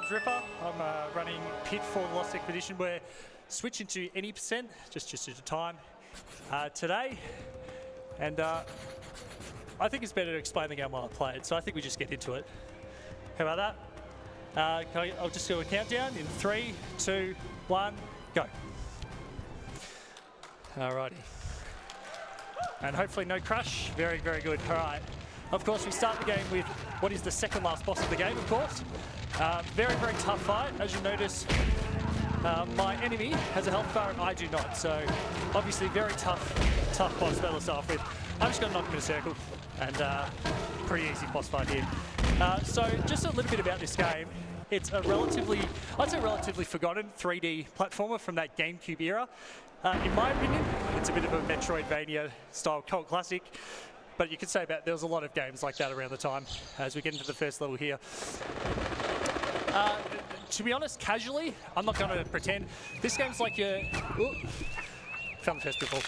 name's Ripper. I'm running Pitfall Lost Expedition. We're switching to any percent, just due to time today. And I think it's better to explain the game while I play it, so I think we just get into it. How about that? I'll just do a countdown in 3, 2, 1, go. Alrighty. And hopefully no crash. Very, very good. All right. Of course, we start the game with what is the second last boss of the game, of course. Very, very tough fight. As you notice, my enemy has a health bar and I do not. So obviously very tough boss battle to start off with. I'm just going to knock him in a circle and pretty easy boss fight here. So just a little bit about this game. It's a relatively, I'd say relatively forgotten 3D platformer from that GameCube era. In my opinion, it's a bit of a Metroidvania style cult classic. But you could say there was a lot of games like that around the time as we get into the first level here. To be honest, casually, I'm not going to pretend. This game's like your... Ooh, found the first Pitfall.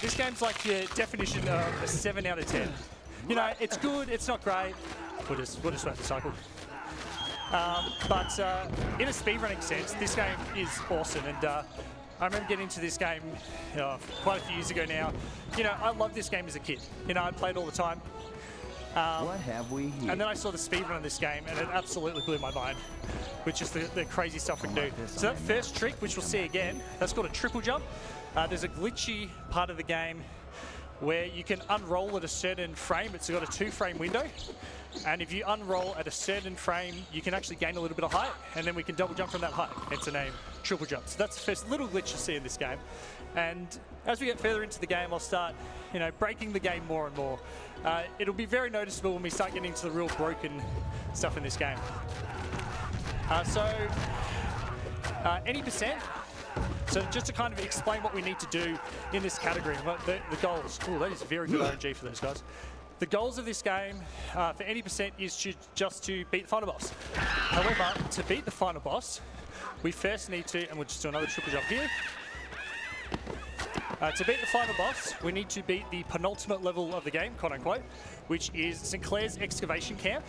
This game's like your definition of a 7 out of 10. You know, it's good, it's not great. We'll just have to cycle. But in a speedrunning sense, this game is awesome. And I remember getting into this game quite a few years ago now. You know, I loved this game as a kid. You know, I played all the time. What have we here? And then I saw the speedrun of this game, and it absolutely blew my mind, which is the crazy stuff we can do. So that first trick, which we'll see again, that's called a triple jump. There's a glitchy part of the game where you can unroll at a certain frame. It's got a 2-frame window. And if you unroll at a certain frame, you can actually gain a little bit of height, and then we can double jump from that height. Hence the name, triple jump. So that's the first little glitch you see in this game. And as we get further into the game, I'll start, you know, breaking the game more and more. It'll be very noticeable when we start getting into the real broken stuff in this game. Any percent. So just to kind of explain what we need to do in this category, the goals. Oh, that is very good RNG for those guys. The goals of this game for any percent is just to beat the final boss. However, to beat the final boss, we first need to, and we'll just do another triple jump here. To beat the final boss, we need to beat the penultimate level of the game, quote unquote, which is Sinclair's excavation camp,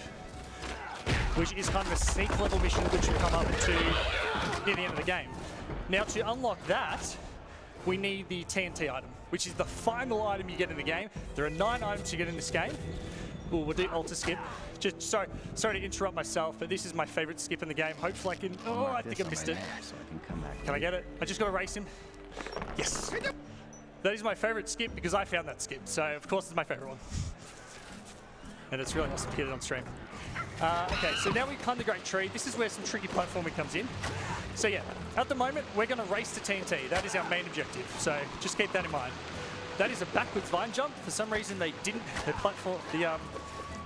which is kind of a sneak level mission which will come up to near the end of the game. Now to unlock that, we need the TNT item, which is the final item you get in the game. There are 9 items you get in this game. Ooh, we'll do alter skip. Just sorry to interrupt myself, but this is my favorite skip in the game. Hopefully I can, oh, I think I missed it. So I can come back. Can I get it? I just got to race him. Yes. That is my favorite skip because I found that skip. So of course it's my favorite one. And it's really awesome to get it on stream. Okay, so now we climb the Great Tree. This is where some tricky platforming comes in. So yeah, at the moment, we're going to race to TNT. That is our main objective, so just keep that in mind. That is a backwards vine jump. For some reason, the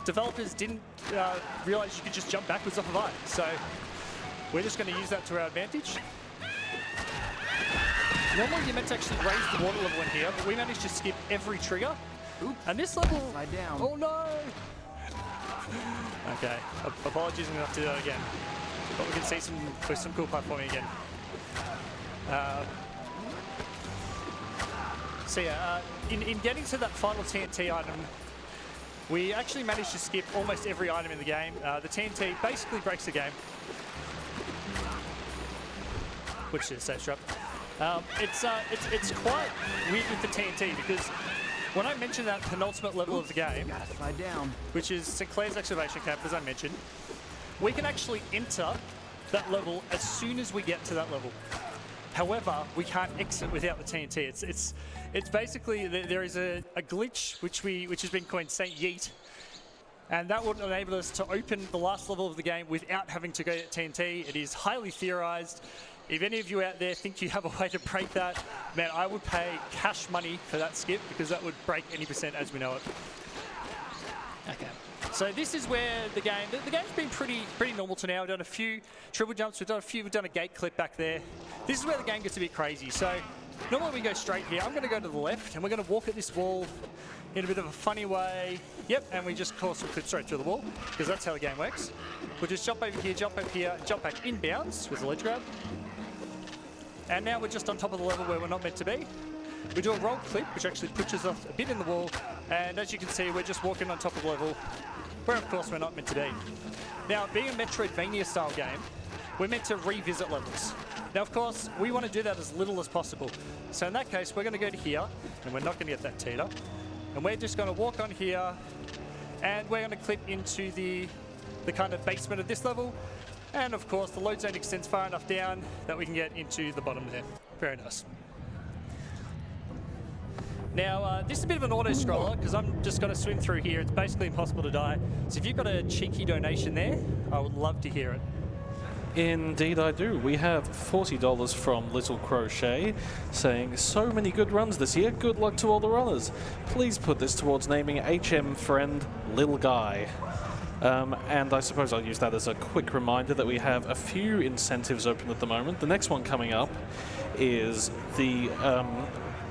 developers didn't realize you could just jump backwards off a vine. So we're just going to use that to our advantage. Normally, you're meant to actually raise the water level in here, but we managed to skip every trigger. Oops. And this level... Slide down. Oh no! Okay, apologies, I'm going to have to do that again. But we can see some cool platforming again. So yeah, in getting to that final TNT item, we actually managed to skip almost every item in the game. The TNT basically breaks the game. Which is safe strap. It's quite weird with the TNT because when I mentioned that penultimate level of the game, slide down, which is Sinclair's excavation camp, as I mentioned, we can actually enter that level as soon as we get to that level. However, we can't exit without the TNT. It's basically there is a glitch which has been coined Saint Yeet, and that would enable us to open the last level of the game without having to go to TNT. It is highly theorized. If any of you out there think you have a way to break that, man, I would pay cash money for that skip because that would break any percent as we know it. Okay. So this is where the game's been pretty normal to now. We've done a few triple jumps, we've done a gate clip back there. This is where the game gets a bit crazy. So normally we go straight here. I'm going to go to the left and we're going to walk at this wall in a bit of a funny way. Yep, and we just course clip straight through the wall because that's how the game works. We'll just jump over here, jump up here, jump back inbounds with a ledge grab. And now we're just on top of the level where we're not meant to be. We do a roll clip, which actually pushes us a bit in the wall. And as you can see, we're just walking on top of the level, where of course we're not meant to be. Now, being a Metroidvania style game, we're meant to revisit levels. Now, of course, we want to do that as little as possible. So in that case, we're going to go to here, and we're not going to get that teeter. And we're just going to walk on here, and we're going to clip into the kind of basement of this level. And of course, the load zone extends far enough down that we can get into the bottom there. Very nice. Now, this is a bit of an auto-scroller because I'm just going to swim through here. It's basically impossible to die. So if you've got a cheeky donation there, I would love to hear it. Indeed I do. We have $40 from Little Crochet saying, so many good runs this year. Good luck to all the runners. Please put this towards naming HM friend Lil Guy. And I suppose I'll use that as a quick reminder that we have a few incentives open at the moment. The next one coming up is the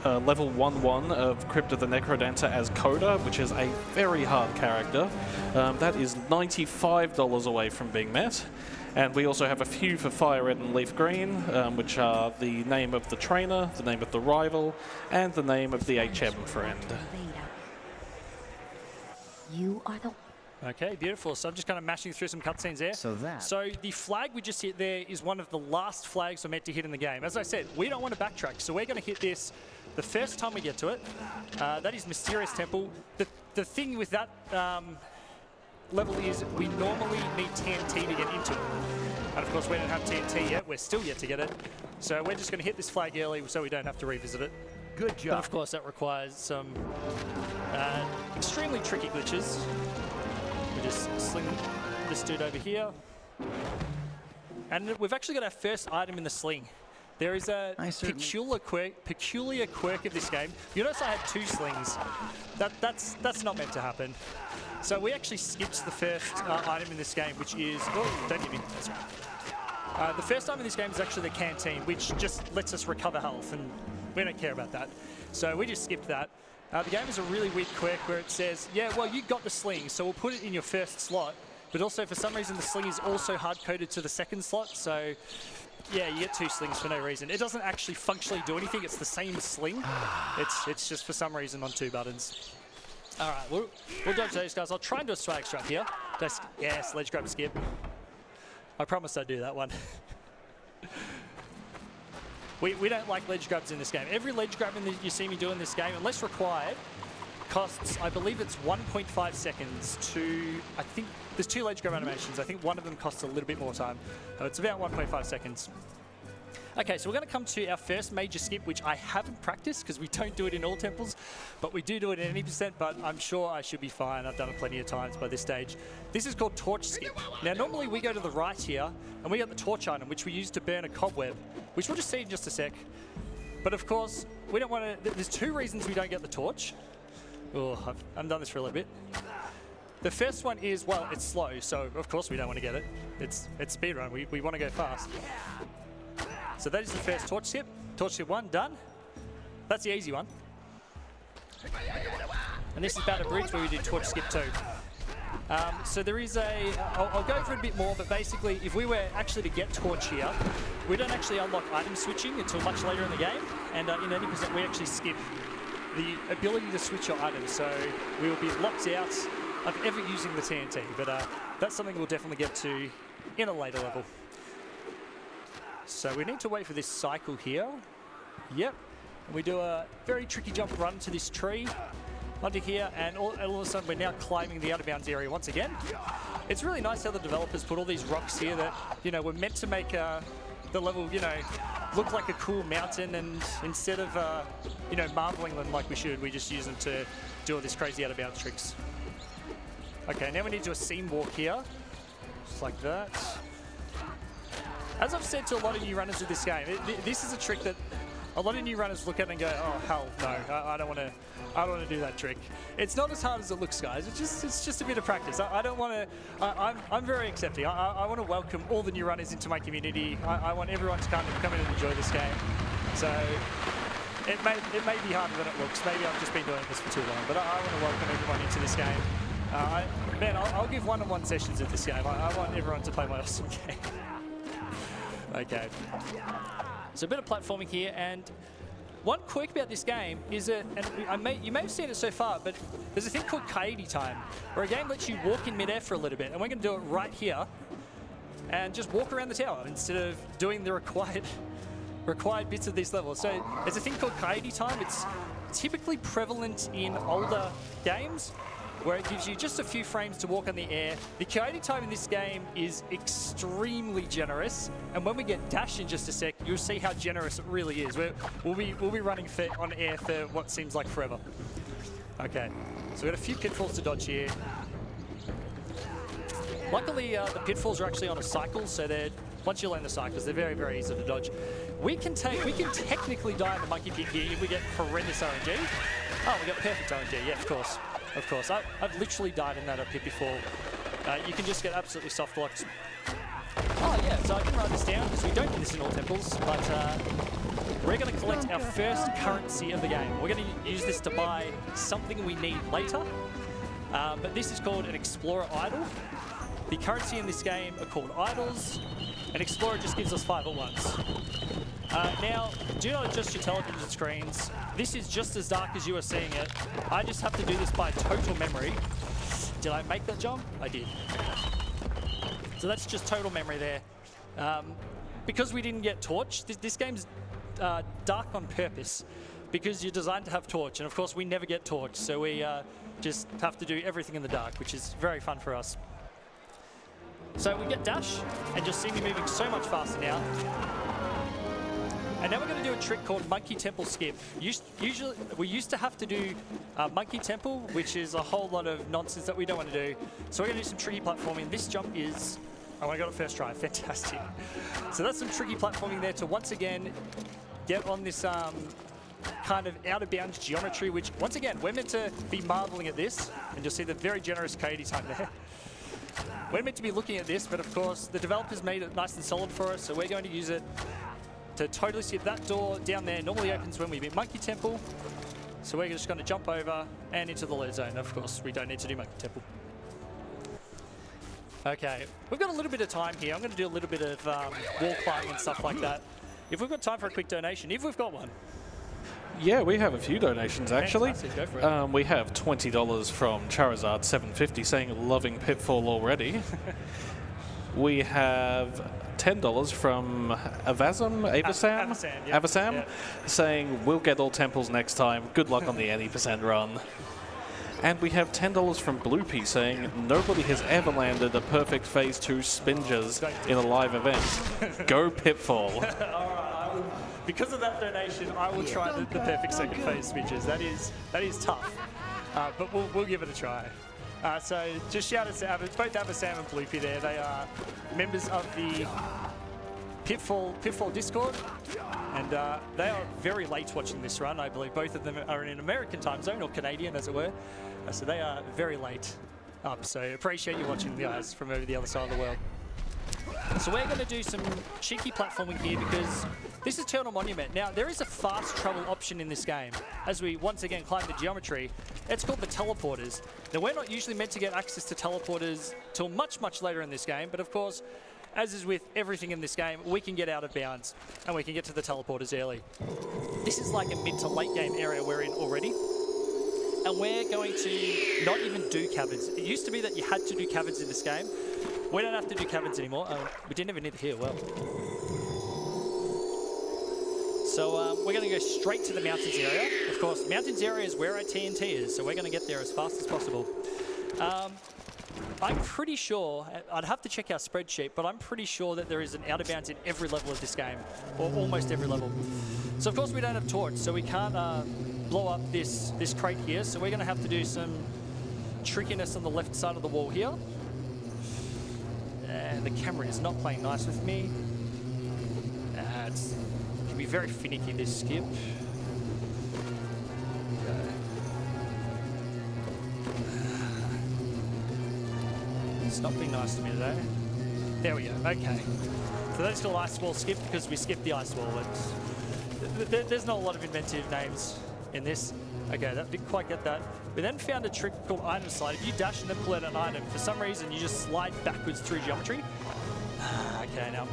level 1-1 of Crypto the Necrodancer as Coda, which is a very hard character. That is $95 away from being met. And we also have a few for Fire Red and Leaf Green, which are the name of the trainer, the name of the rival, and the name of the HM friend. You are the... Okay, beautiful. So I'm just kind of mashing through some cutscenes there. So the flag we just hit there is one of the last flags we're meant to hit in the game. As I said, we don't want to backtrack, so we're going to hit this the first time we get to it. That is Mysterious Temple. The thing with that level is we normally need TNT to get into it. And of course, we don't have TNT yet. We're still yet to get it. So we're just going to hit this flag early so we don't have to revisit it. Good job. But of course, that requires some extremely tricky glitches. We just sling this dude over here. And we've actually got our first item in the sling. There is a peculiar quirk of this game. You notice I had 2 slings. That's not meant to happen. So we actually skipped the first item in this game, which is... Oh, don't give me... That's right. The first item in this game is actually the canteen, which just lets us recover health, and we don't care about that. So we just skipped that. The game has a really weird quirk where it says, yeah, well, you got the sling, so we'll put it in your first slot. But also, for some reason, the sling is also hard-coded to the second slot, so... Yeah, you get 2 slings for no reason. It doesn't actually functionally do anything. It's the same sling. It's just for some reason on 2 buttons. All right, we'll dodge those guys. I'll try and do a swag strap here. Yes, ledge grab skip. I promise I'd do that one. we don't like ledge grabs in this game. Every ledge grab you see me do in this game, unless required, costs, I believe it's 1.5 seconds to, I think, there's 2 ledge grab animations. I think one of them costs a little bit more time. It's about 1.5 seconds. Okay, so we're going to come to our first major skip, which I haven't practiced because we don't do it in all temples, but we do it in any %, but I'm sure I should be fine. I've done it plenty of times by this stage. This is called torch skip. Now, normally we go to the right here, and we get the torch item, which we use to burn a cobweb, which we'll just see in just a sec. But of course, we don't want to, there's 2 reasons we don't get the torch. Oh, I've done this for a little bit. The first one is, well, it's slow, so of course we don't want to get it. It's speedrun, we want to go fast. So that is the first torch skip. Torch skip 1, done. That's the easy one. And this is Battle Bridge where we do torch skip 2. So there is I'll go for it a bit more, but basically if we were actually to get torch here, we don't actually unlock item switching until much later in the game, and in 80% we actually skip the ability to switch your items, so we will be locked out of ever using the TNT, but that's something we'll definitely get to in a later level. So we need to wait for this cycle here. Yep. And we do a very tricky jump run to this tree, onto here, and all of a sudden we're now climbing the out of bounds area once again. It's really nice how the developers put all these rocks here that, you know, we're meant to make the level, you know, look like a cool mountain, and instead of, you know, marbling them like we should, we just use them to do all these crazy out of bounds tricks. Okay, now we need to do a seam walk here, just like that. As I've said to a lot of new runners of this game, this is a trick that a lot of new runners look at and go, oh hell no, I don't want to do that trick. It's not as hard as it looks, guys. It's just a bit of practice. I don't want to. I'm very accepting. I want to welcome all the new runners into my community. I want everyone to come in and enjoy this game. So it may be harder than it looks. Maybe I've just been doing this for too long, but I want to welcome everyone into this game. Man, I'll give one-on-one sessions of this game. I want everyone to play my awesome game. Okay. So a bit of platforming here, and one quirk about this game is that, and you may have seen it so far, but there's a thing called Coyote Time, where a game lets you walk in midair for a little bit, and we're going to do it right here. and just walk around the tower instead of doing the required bits of this level. So there's a thing called coyote time. It's typically prevalent in older games where it gives you just a few frames to walk on the air. The coyote time in this game is extremely generous, and when we get dash in just a sec, you'll see how generous it really is. We'll be running on air for what seems like forever. Okay, so we've got a few pitfalls to dodge here. Luckily, the pitfalls are actually on a cycle, so they're once you learn the cycles, they're very, very easy to dodge. We can technically die in the monkey pit here if we get horrendous RNG. Oh, we got perfect RNG. Yeah, of course. Of course. I've literally died in that pit before. You can just get absolutely soft locked. Oh, yeah, so I can write this down because we don't do this in all temples, but we're going to collect our first currency of the game. We're going to use this to buy something we need later, but this is called an Explorer Idol. The currency in this game are called idols. An Explorer just gives us 5 at once. Now, do not adjust your television screens. This is just as dark as you are seeing it. I just have to do this by total memory. Did I make that jump? I did. So that's just total memory there. Because we didn't get torch, this game's dark on purpose because you're designed to have torch. And of course, we never get torch. So we just have to do everything in the dark, which is very fun for us. So we get dash, and just see me moving so much faster now. And now we're going to do a trick called Monkey Temple Skip. Usually, we used to have to do Monkey Temple, which is a whole lot of nonsense that we don't want to do. So we're going to do some tricky platforming. This jump is... Oh, I got it first try. Fantastic. So that's some tricky platforming there to once again get on this kind of out-of-bounds geometry, which, once again, we're meant to be marveling at this. And you'll see the very generous coyote time there. We're meant to be looking at this, but of course, the developers made it nice and solid for us, so we're going to use it to totally skip that door down there. Normally opens when we beat Monkey Temple, so we're just going to jump over and into the lead zone. Of course, we don't need to do Monkey Temple. Okay, we've got a little bit of time here. I'm going to do a little bit of wall climbing and stuff like that. If we've got time for a quick donation, if we've got one. Yeah, we have a few donations actually. Go for it. We have $20 from Charizard750 saying loving Pitfall already. We have $10 from Avasam saying we'll get all temples next time. Good luck on the 80% run. And we have $10 from Bloopy saying nobody has ever landed a perfect Phase 2 Spingers in a live event. Go Pitfall. All right, because of that donation, I will try the perfect second phase Spingers. That is tough, but we'll give it a try. So just shout out to both Avasam and Bloopy there. They are members of the Pitfall Discord, and they are very late watching this run. I believe both of them are in an American time zone, or Canadian as it were. So they are very late up. So appreciate you watching the guys from over the other side of the world. So we're going to do some cheeky platforming here because this is Eternal Monument. Now, there is a fast travel option in this game as we once again climb the geometry. It's called the teleporters. Now, we're not usually meant to get access to teleporters till much, much later in this game, but of course, as is with everything in this game, we can get out of bounds and we can get to the teleporters early. This is like a mid to late game area we're in already. And we're going to not even do caverns. It used to be that you had to do caverns in this game. We don't have to do caverns anymore. We didn't even need to heal well. So we're going to go straight to the mountains area. Of course, mountains area is where our TNT is, so we're going to get there as fast as possible. I'm pretty sure, I'd have to check our spreadsheet, but I'm pretty sure that there is an out of bounds in every level of this game, or almost every level. So of course we don't have torch, so we can't blow up this crate here, so we're going to have to do some trickiness on the left side of the wall here. And the camera is not playing nice with me. It can be very finicky, this skip. It's not being nice to me today. There we go, okay. So that's called ice wall skip because we skipped the ice wall. There's not a lot of inventive names in this. Okay, that didn't quite get that. We then found a trick called item slide. If you dash and then pull out an item, for some reason you just slide backwards through geometry. Okay, now.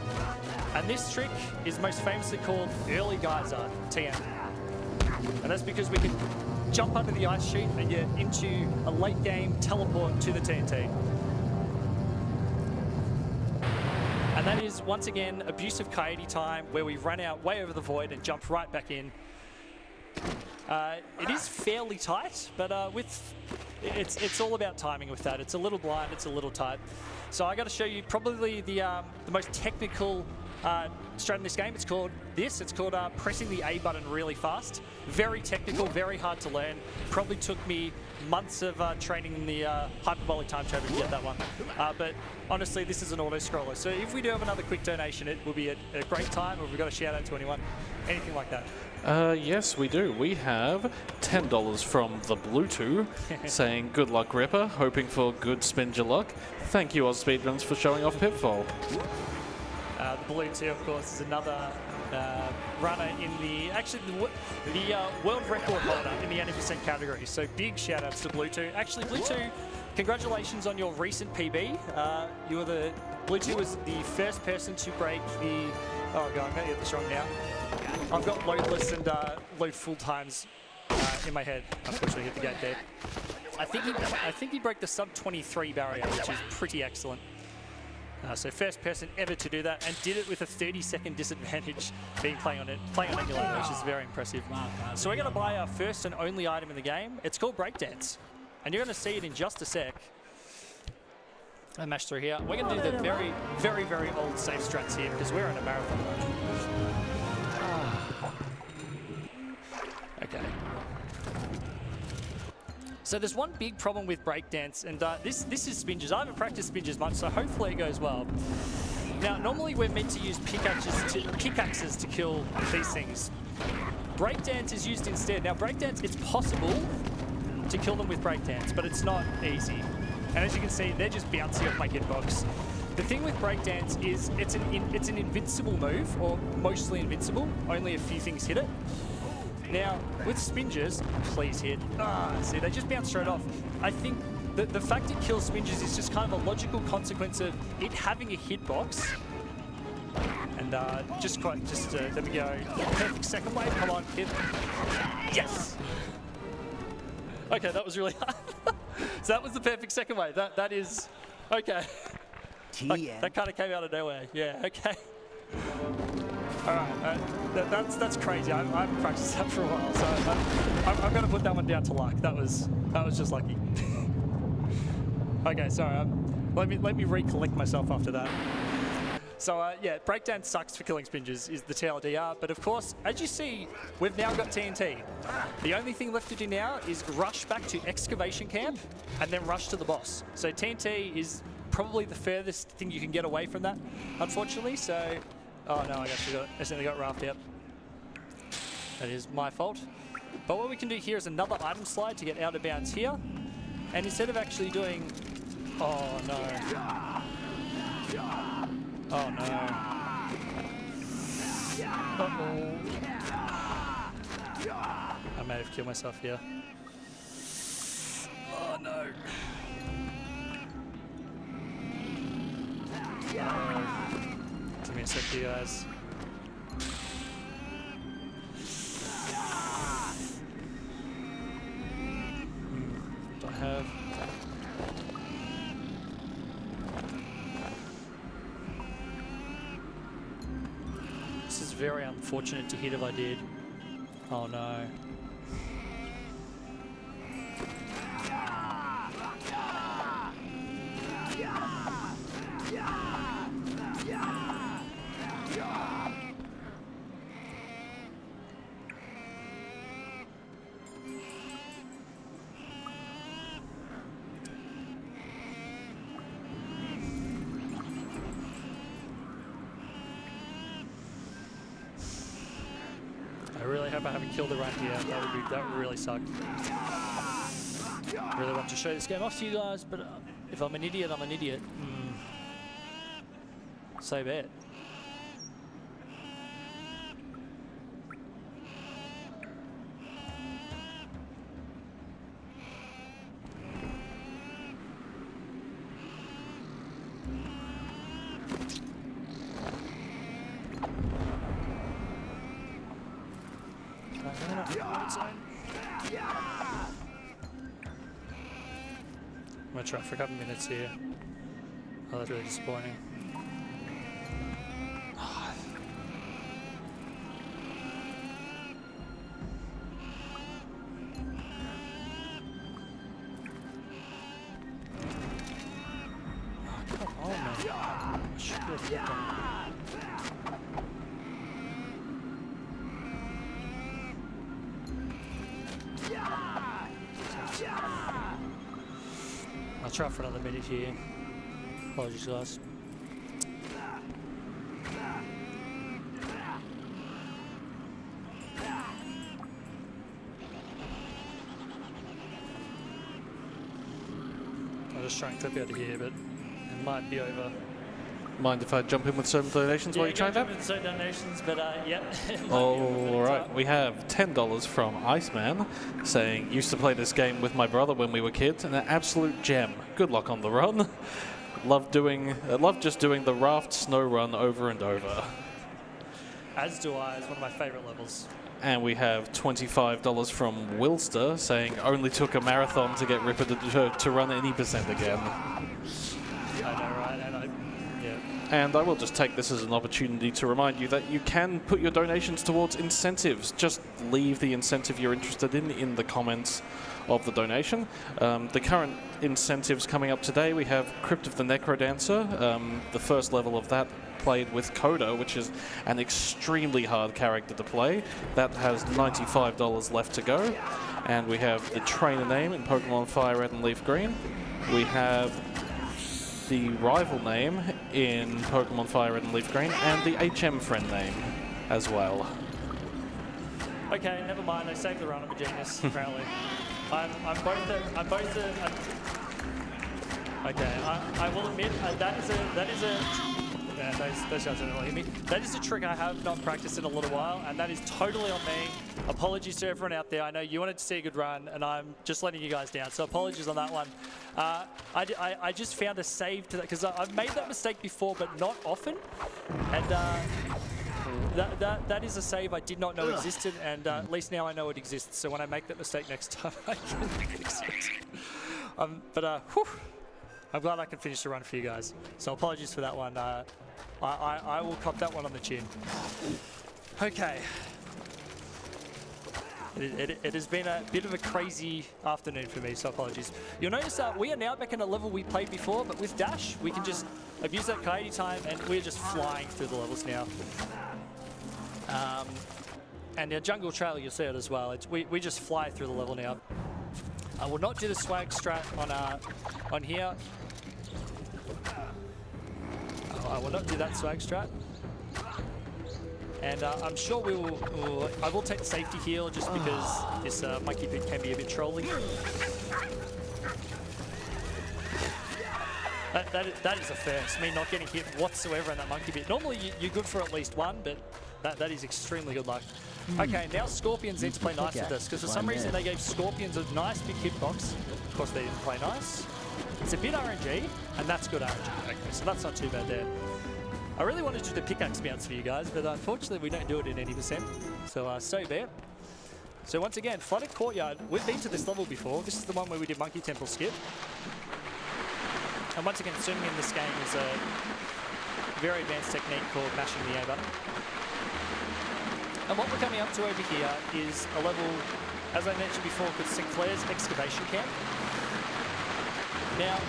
And this trick is most famously called Early Geyser, TM. And that's because we can jump under the ice sheet and get into a late game teleport to the TNT. And that is, once again, abusive coyote time, where we run out way over the void and jump right back in. It is fairly tight, but it's all about timing with that. It's a little blind, it's a little tight. So I got to show you probably the most technical strat in this game. It's called pressing the A button really fast. Very technical, very hard to learn. Probably took me months of training in the hyperbolic time chamber to get that one. But honestly, this is an auto scroller. So if we do have another quick donation, it will be a great time. Or if we've got a shout out to anyone, anything like that. Yes, we do. We have $10 from the Bluetooth saying, good luck, Ripper, hoping for good Spinger luck. Thank you, AusSpeedruns, for showing off Pitfall. The Bluetooth, of course, is another runner in the world record holder in the 80% category. So big shout outs to Bluetooth. Actually, Bluetooth, congratulations on your recent PB. Bluetooth was the first person to break the. Oh god, I'm going to get this wrong now. I've got loadless and load full times in my head. Unfortunately, hit the gate there. I think he broke the sub 23 barrier, which is pretty excellent. So first person ever to do that, and did it with a 30-second disadvantage playing on emulator, which is very impressive. So we're going to buy our first and only item in the game. It's called Breakdance, and you're going to see it in just a sec. I mash through here. We're going to do the very, very, very old safe strats here because we're in a marathon mode. Okay. So there's one big problem with breakdance, and this is spinges. I haven't practiced spinges much, so hopefully it goes well. Now, normally we're meant to use pickaxes to kill these things. Breakdance is used instead. Now, breakdance, it's possible to kill them with breakdance, but it's not easy. And as you can see, they're just bouncing off my hitbox. The thing with breakdance is it's an invincible move, or mostly invincible. Only a few things hit it. Now, with spinges, please hit. See, they just bounce straight off. I think the fact it kills spinges is just kind of a logical consequence of it having a hitbox. And there we go. Perfect second wave. Come on, hit. Yes. Okay, that was really hard. So that was the perfect second wave. That is okay. That kind of came out of nowhere. Yeah. Okay. All right, that's crazy. I haven't practiced that for a while, so I'm going to put that one down to luck. That was just lucky. Okay, sorry. Let me recollect myself after that. So yeah, breakdance sucks for killing spinges is the TLDR. But of course, as you see, we've now got TNT. The only thing left to do now is rush back to excavation camp and then rush to the boss. So TNT is probably the furthest thing you can get away from that, unfortunately. So. Oh no, I accidentally got raft out. That is my fault. But what we can do here is another item slide to get out of bounds here. And instead of actually doing... Oh no. Oh no. Uh-oh. I may have killed myself here. Oh no. Give me a sec, you guys. Do I have... This is very unfortunate to hit if I did. Oh no. I really hope I haven't killed it right here. That would really suck. I really want to show this game off to you guys, but if I'm an idiot, I'm an idiot. So bad. I'm gonna try for a couple minutes here. Oh, that's really disappointing. I'll try for another minute here. Apologies, guys. I'll just try and clip out of here, but it might be over. Mind if I jump in with some donations while you try that? With some donations, but yeah. All right, we have $10 from Iceman saying, used to play this game with my brother when we were kids, and an absolute gem. Good luck on the run. Love just doing the raft snow run over and over. As do I. It's one of my favorite levels. And we have $25 from Wilster saying, only took a marathon to get Ripper to run any percent again. I know, right? And I will just take this as an opportunity to remind you that you can put your donations towards incentives. Just leave the incentive you're interested in the comments of the donation. The current incentives coming up today, we have Crypt of the Necrodancer, the first level of that played with Coda, which is an extremely hard character to play. That has $95 left to go. And we have the trainer name in Pokemon Fire Red and Leaf Green. We have the rival name in Pokemon Fire Red and Leaf Green, and the HM friend name as well. Okay, never mind. I saved the run. I'm a genius, apparently. I'm both okay, I will admit that is a. Yeah, those guys don't know what I mean. That is a trick I have not practiced in a little while, and that is totally on me. Apologies to everyone out there. I know you wanted to see a good run, and I'm just letting you guys down. So apologies on that one. I just found a save to that because I've made that mistake before, but not often. And that is a save I did not know existed, and at least now I know it exists. So when I make that mistake next time, I can fix it. Whew, I'm glad I can finish the run for you guys. So apologies for that one. I will cop that one on the chin. Okay. It has been a bit of a crazy afternoon for me, so apologies. You'll notice that we are now back in a level we played before, but with Dash, we can just abuse that coyote time, and we're just flying through the levels now. And our jungle trail, you'll see it as well. We just fly through the level now. I will not do the swag strat on here. I will not do that swag strat. And I'm sure I will take the safety heal just because this monkey pit can be a bit trolling. That is a first, me not getting hit whatsoever in that monkey pit. Normally you're good for at least one, but that is extremely good luck. Okay, now Scorpions need to play nice with this, because for some reason they gave Scorpions a nice big hitbox. Of course they didn't play nice. It's a bit RNG, and that's good RNG. Okay, so that's not too bad there. I really wanted to do the pickaxe bounce for you guys, but unfortunately we don't do it in 80%. So so be it. So once again, Flooded Courtyard, we've been to this level before. This is the one where we did Monkey Temple skip. And once again, swimming in this game is a very advanced technique called mashing the A button. And what we're coming up to over here is a level, as I mentioned before, called Sinclair's Excavation Camp. Now,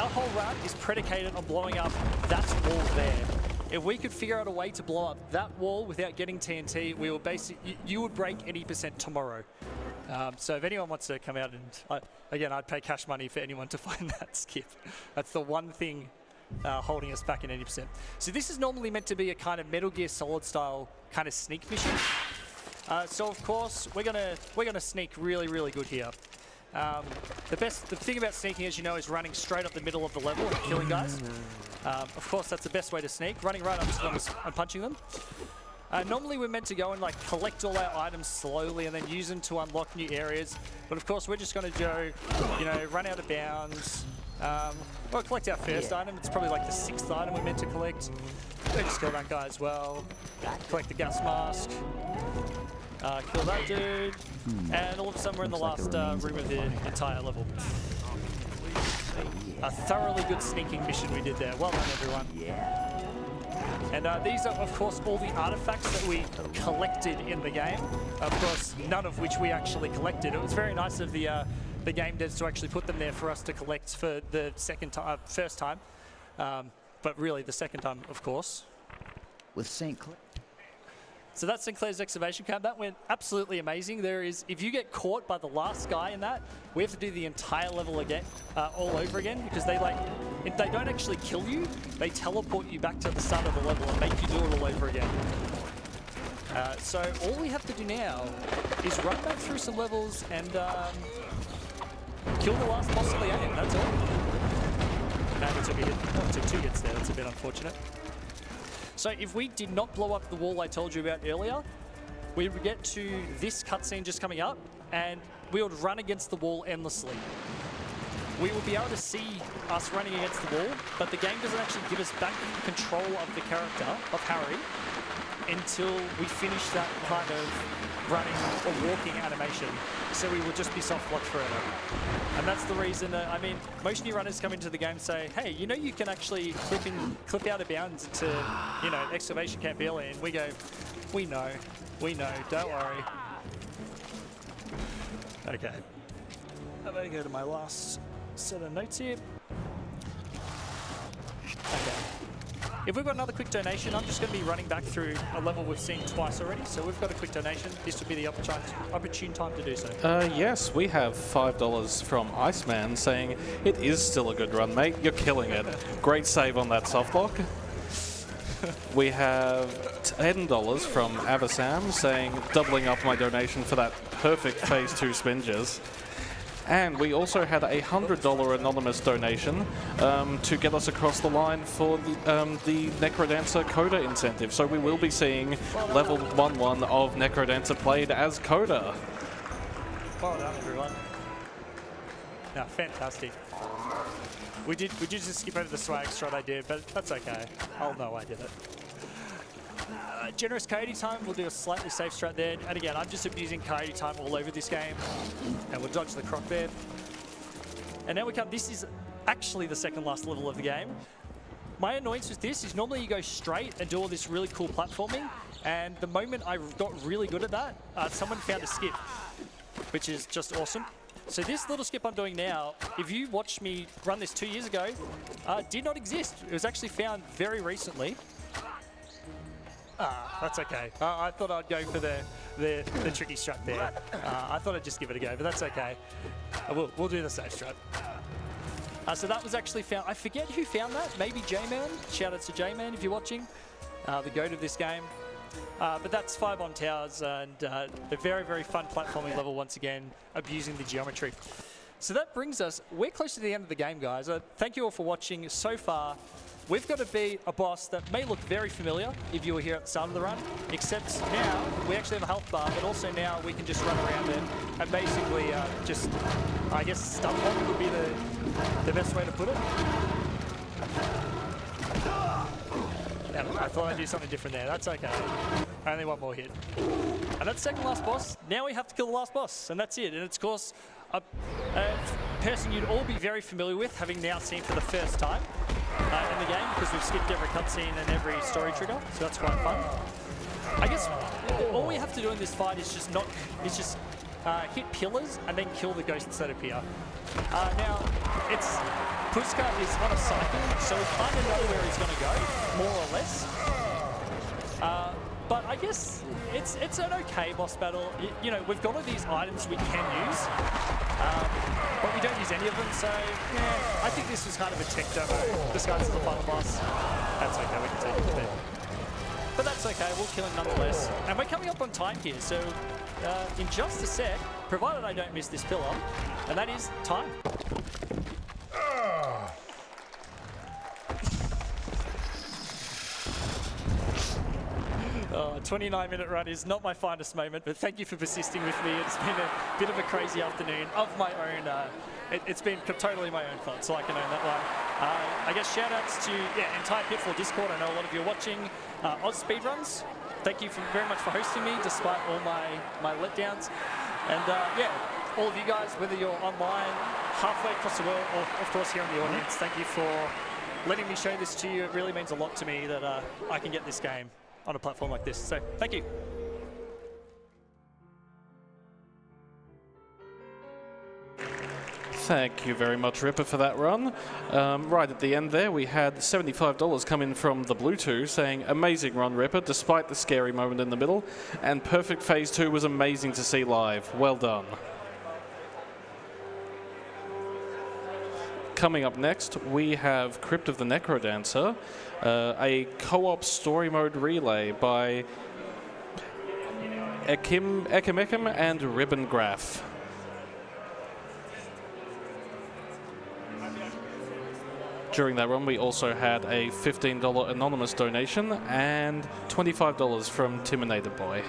our whole run is predicated on blowing up that wall there. If we could figure out a way to blow up that wall without getting TNT, we will basically, you would break 80% tomorrow. So if anyone wants to come out and, again, I'd pay cash money for anyone to find that skip. That's the one thing holding us back in 80%. So this is normally meant to be a kind of Metal Gear Solid style kind of sneak mission. So of course we're gonna sneak really, really good here. The thing about sneaking, as you know, is running straight up the middle of the level and killing guys. Of course, that's the best way to sneak. Running right up to them and punching them. Normally we're meant to go and like collect all our items slowly and then use them to unlock new areas. But of course, we're just going to go, you know, run out of bounds. We'll collect our first item. It's probably like the 6th item we're meant to collect. We'll just kill that guy as well. Collect the gas mask. Kill that dude. And all of a sudden we're in the last room of the entire level. A thoroughly good sneaking mission we did there. Well done, everyone. And these are, of course, all the artifacts that we collected in the game. Of course, none of which we actually collected. It was very nice of the game devs to actually put them there for us to collect for the first time. but really the second time, of course. With St. Clair. So that's Sinclair's excavation camp. That went absolutely amazing. There is, if you get caught by the last guy in that, we have to do the entire level again, all over again, because they if they don't actually kill you, they teleport you back to the start of the level and make you do it all over again. So all we have to do now is run back through some levels and kill the last boss of the game. That's all. And we took a hit. Oh, took 2 hits there. That's a bit unfortunate. So if we did not blow up the wall I told you about earlier, we would get to this cutscene just coming up, and we would run against the wall endlessly. We will be able to see us running against the wall, but the game doesn't actually give us back control of the character, of Harry, until we finish that kind of running or walking animation. So we will just be soft-locked forever. And that's the reason, I mean, most new runners come into the game and say, hey, you know you can actually clip out of bounds into, you know, excavation camp early, and we go, we know, don't worry. Okay. I'm gonna go to my last set of notes here. Okay. If we've got another quick donation, I'm just going to be running back through a level we've seen twice already. So we've got a quick donation. This would be the opportune time to do so. Yes, we have $5 from Iceman saying, it is still a good run, mate. You're killing it. Great save on that softlock. We have $10 from Avasam saying, doubling up my donation for that perfect Phase 2 Spingers. And we also had a $100 anonymous donation to get us across the line for the Necrodancer Coda incentive. So we will be seeing level 1-1 of Necrodancer played as Coda. Well done, everyone. No, fantastic. We did just skip over the swag strat I did, but that's okay. I'll know I did it. Generous coyote time, we'll do a slightly safe strat there. And again, I'm just abusing coyote time all over this game. And we'll dodge the croc there. And now we come, this is actually the second last level of the game. My annoyance with this is normally you go straight and do all this really cool platforming. And the moment I got really good at that, someone found a skip, which is just awesome. So this little skip I'm doing now, if you watched me run this 2 years ago, did not exist. It was actually found very recently. That's okay. I thought I'd go for the tricky strat there. I thought I'd just give it a go, but that's okay. We'll do the safe strat. So that was actually found. I forget who found that. Maybe J-Man. Shout out to J-Man if you're watching. The goat of this game. But that's Firebomb Towers and a very, very fun platforming level once again, abusing the geometry. So that brings us, we're close to the end of the game, guys. Thank you all for watching so far. We've got to beat a boss that may look very familiar if you were here at the start of the run, except now we actually have a health bar, but also now we can just run around and basically just, I guess, stun block would be the best way to put it. I thought I'd do something different there. That's okay. Only one more hit. And that's second last boss. Now we have to kill the last boss, and that's it. And it's, of course, a person you'd all be very familiar with, having now seen for the first time in the game, because we've skipped every cutscene and every story trigger, so that's quite fun. I guess all we have to do in this fight is just hit pillars and then kill the ghosts that appear. Now, Puska is on a cycle, so we kind of know where he's going to go, more or less. But I guess it's an okay boss battle. You know, we've got all these items we can use, but we don't use any of them, so yeah, I think this was kind of a tech demo. This guy's the final boss. That's okay, we can take it there. But that's okay, we'll kill him nonetheless. And we're coming up on time here, so in just a sec, provided I don't miss this pillar, and that is time. 29-minute run is not my finest moment, but thank you for persisting with me. It's been a bit of a crazy afternoon of my own. It's been totally my own fault, so I can own that one. I guess shout-outs to entire Pitfall Discord. I know a lot of you are watching. AusSpeedruns, thank you very much for hosting me, despite all my letdowns. And all of you guys, whether you're online, halfway across the world, or of course here in the audience, thank you for letting me show this to you. It really means a lot to me that I can get this game on a platform like this. So, thank you. Thank you very much, Ripper, for that run. Right at the end there, we had $75 come in from the Blue 2 saying, amazing run, Ripper, despite the scary moment in the middle, and perfect Phase 2 was amazing to see live. Well done. Coming up next, we have Crypt of the Necrodancer, a co-op story mode relay by Ekim and Ribbon Graph. During that run, we also had a $15 anonymous donation and $25 from Timinated Boy.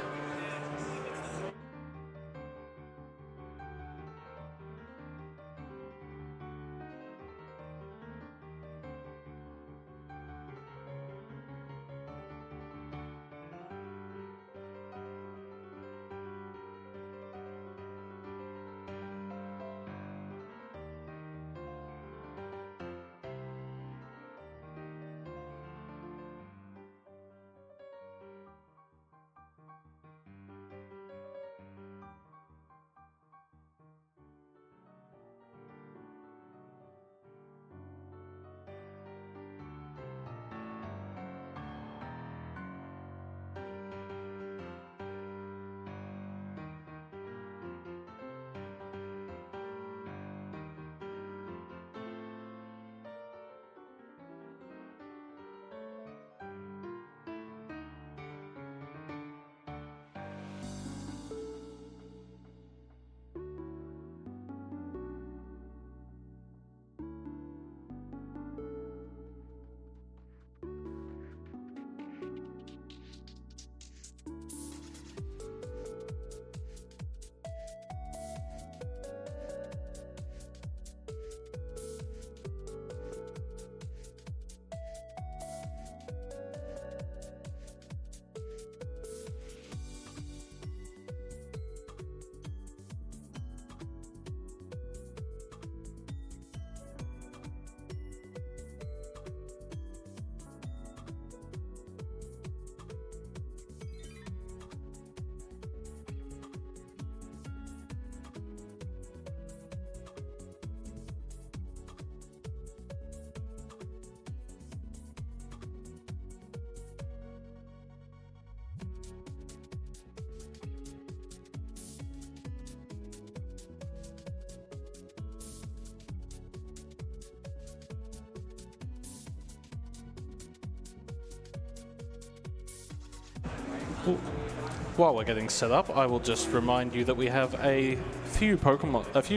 While we're getting set up, I will just remind you that we have a few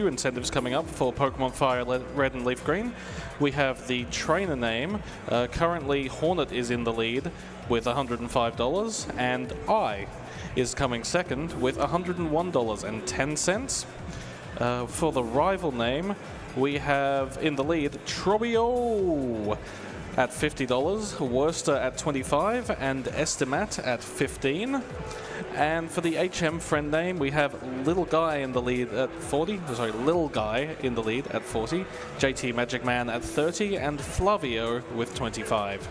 incentives coming up for Pokemon Fire Red and Leaf Green. We have the trainer name. Currently, Hornet is in the lead with $105, and I is coming second with $101.10. For the rival name, we have in the lead Trobio at $50, Worcester at $25, and Estimat at $15. And for the HM friend name, we have Little Guy in the lead at 40. Sorry, Little Guy in the lead at 40, JT Magic Man at 30, and Flavio with 25.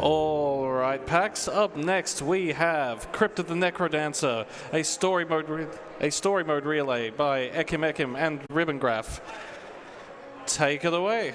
All right, PAX. Up next, we have Crypt of the Necrodancer, a story mode relay by Ekim and Ribbengraph. Take it away.